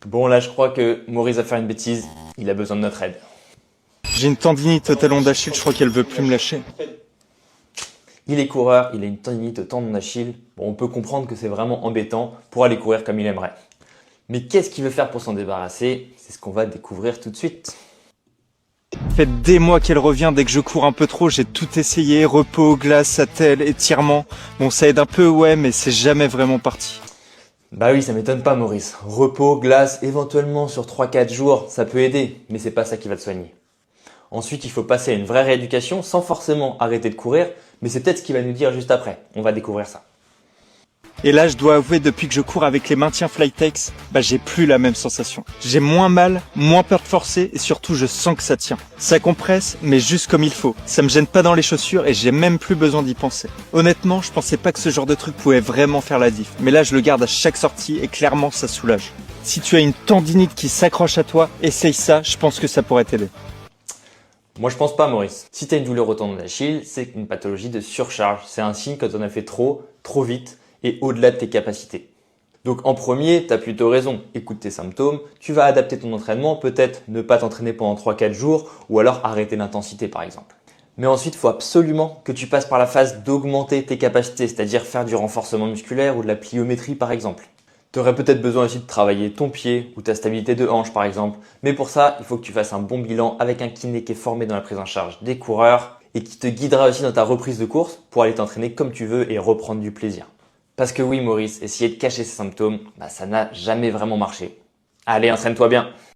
Bon, là, je crois que Maurice va faire une bêtise. Il a besoin de notre aide. J'ai une tendinite au talon d'Achille, je crois qu'elle veut plus me lâcher. Il est coureur, il a une tendinite au tendon d'Achille. Bon, on peut comprendre que c'est vraiment embêtant pour aller courir comme il aimerait. Mais qu'est-ce qu'il veut faire pour s'en débarrasser? C'est ce qu'on va découvrir tout de suite. Ça fait des mois qu'elle revient dès que je cours un peu trop, j'ai tout essayé, repos, glace, attelle, étirement. Bon, ça aide un peu, ouais, mais c'est jamais vraiment parti. Bah oui, ça m'étonne pas Maurice. Repos, glace, éventuellement sur 3-4 jours, ça peut aider, mais c'est pas ça qui va te soigner. Ensuite, il faut passer à une vraie rééducation sans forcément arrêter de courir, mais c'est peut-être ce qu'il va nous dire juste après. On va découvrir ça. Et là, je dois avouer, depuis que je cours avec les maintiens Flytex, j'ai plus la même sensation. J'ai moins mal, moins peur de forcer et surtout, je sens que ça tient. Ça compresse, mais juste comme il faut. Ça me gêne pas dans les chaussures et j'ai même plus besoin d'y penser. Honnêtement, je pensais pas que ce genre de truc pouvait vraiment faire la diff. Mais là, je le garde à chaque sortie et clairement, ça soulage. Si tu as une tendinite qui s'accroche à toi, essaye ça, je pense que ça pourrait t'aider. Moi, je pense pas Maurice. Si tu as une douleur au tendon d'Achille, c'est une pathologie de surcharge. C'est un signe quand on a fait trop, trop vite et au-delà de tes capacités. Donc en premier, tu as plutôt raison, écoute tes symptômes, tu vas adapter ton entraînement, peut-être ne pas t'entraîner pendant 3-4 jours ou alors arrêter l'intensité par exemple. Mais ensuite, il faut absolument que tu passes par la phase d'augmenter tes capacités, c'est-à-dire faire du renforcement musculaire ou de la pliométrie par exemple. Tu aurais peut-être besoin aussi de travailler ton pied ou ta stabilité de hanche par exemple, mais pour ça, il faut que tu fasses un bon bilan avec un kiné qui est formé dans la prise en charge des coureurs et qui te guidera aussi dans ta reprise de course pour aller t'entraîner comme tu veux et reprendre du plaisir. Parce que oui Maurice, essayer de cacher ces symptômes, ça n'a jamais vraiment marché. Allez, entraîne-toi bien!